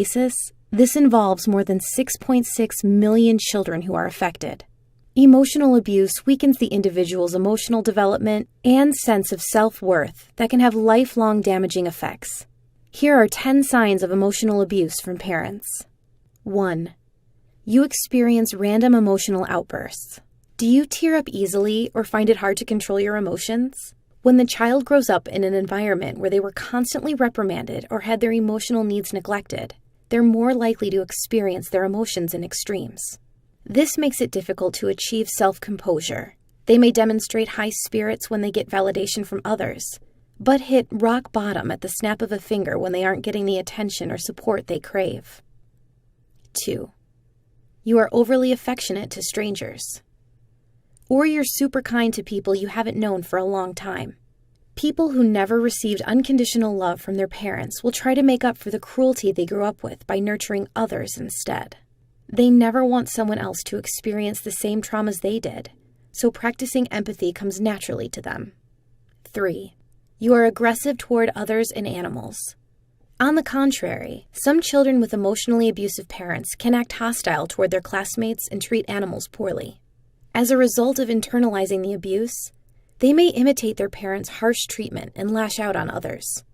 basis, this involves more than 6.6 million children who are affected. Emotional abuse weakens the individual's emotional development and sense of self-worth that can have lifelong damaging effects. Here are 10 signs of emotional abuse from parents. 1. You experience random emotional outbursts. Do you tear up easily or find it hard to control your emotions? When the child grows up in an environment where they were constantly reprimanded or had their emotional needs neglected, they're more likely to experience their emotions in extremes. This makes it difficult to achieve self-composure. They may demonstrate high spirits when they get validation from others, but hit rock bottom at the snap of a finger when they aren't getting the attention or support they crave. 2. You are overly affectionate to strangers. Or you're super kind to people you haven't known for a long time. People who never received unconditional love from their parents will try to make up for the cruelty they grew up with by nurturing others instead. They never want someone else to experience the same traumas they did, so practicing empathy comes naturally to them. 3. You are aggressive toward others and animals. On the contrary, some children with emotionally abusive parents can act hostile toward their classmates and treat animals poorly. As a result of internalizing the abuse, they may imitate their parents' harsh treatment and lash out on others.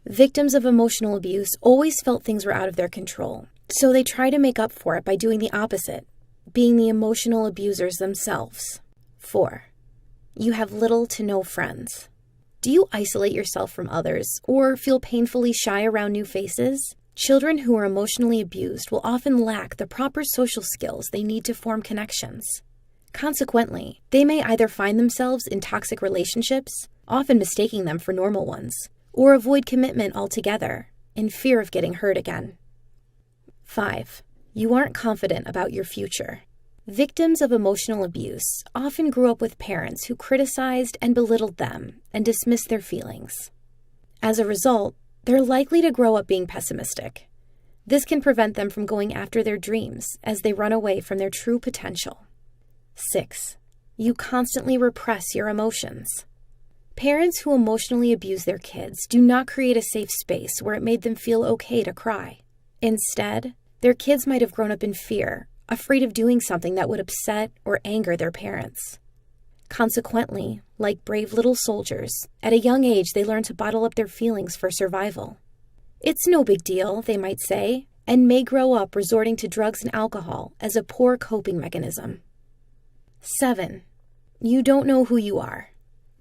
Victims of emotional abuse always felt things were out of their control, so they try to make up for it by doing the opposite, being the emotional abusers themselves. 4. You have little to no friends. Do you isolate yourself from others or feel painfully shy around new faces? Children who are emotionally abused will often lack the proper social skills they need to form connections. Consequently, they may either find themselves in toxic relationships, often mistaking them for normal ones, or avoid commitment altogether, in fear of getting hurt again. 5. You aren't confident about your future. Victims of emotional abuse often grew up with parents who criticized and belittled them and dismissed their feelings. As a result, they're likely to grow up being pessimistic. This can prevent them from going after their dreams as they run away from their true potential. 6. You constantly repress your emotions. Parents who emotionally abuse their kids do not create a safe space where it made them feel okay to cry. Instead, their kids might have grown up in fear, afraid of doing something that would upset or anger their parents. Consequently, like brave little soldiers, at a young age they learn to bottle up their feelings for survival. It's no big deal, they might say, and may grow up resorting to drugs and alcohol as a poor coping mechanism. 7. You don't know who you are.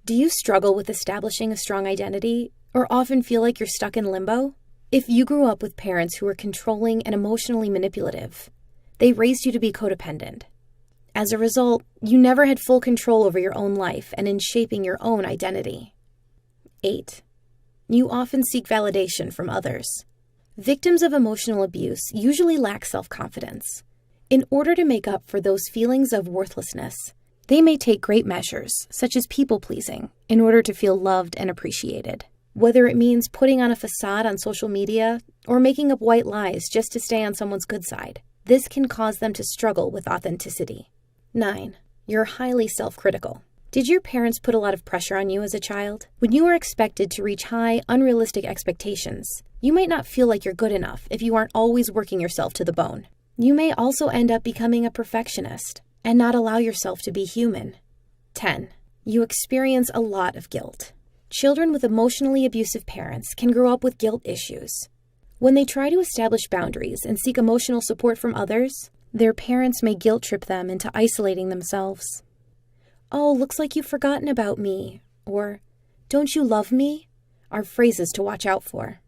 Do you struggle with establishing a strong identity or often feel like you're stuck in limbo? If you grew up with parents who were controlling and emotionally manipulative, they raised you to be codependent. As a result, you never had full control over your own life and in shaping your own identity. 8. You often seek validation from others. Victims of emotional abuse usually lack self-confidence. In order to make up for those feelings of worthlessness, they may take great measures, such as people-pleasing, in order to feel loved and appreciated. Whether it means putting on a facade on social media or making up white lies just to stay on someone's good side, this can cause them to struggle with authenticity. 9. You're highly self-critical. Did your parents put a lot of pressure on you as a child? When you are expected to reach high, unrealistic expectations, you might not feel like you're good enough if you aren't always working yourself to the bone. You may also end up becoming a perfectionist and not allow yourself to be human. 10. You experience a lot of guilt. Children with emotionally abusive parents can grow up with guilt issues. When they try to establish boundaries and seek emotional support from others, their parents may guilt trip them into isolating themselves. "Oh, looks like you've forgotten about me," or "Don't you love me?" are phrases to watch out for.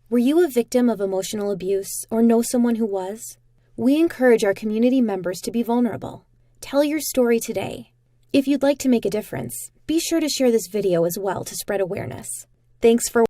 Were you a victim of emotional abuse or know someone who was? We encourage our community members to be vulnerable. Tell your story today. If you'd like to make a difference, be sure to share this video as well to spread awareness. Thanks for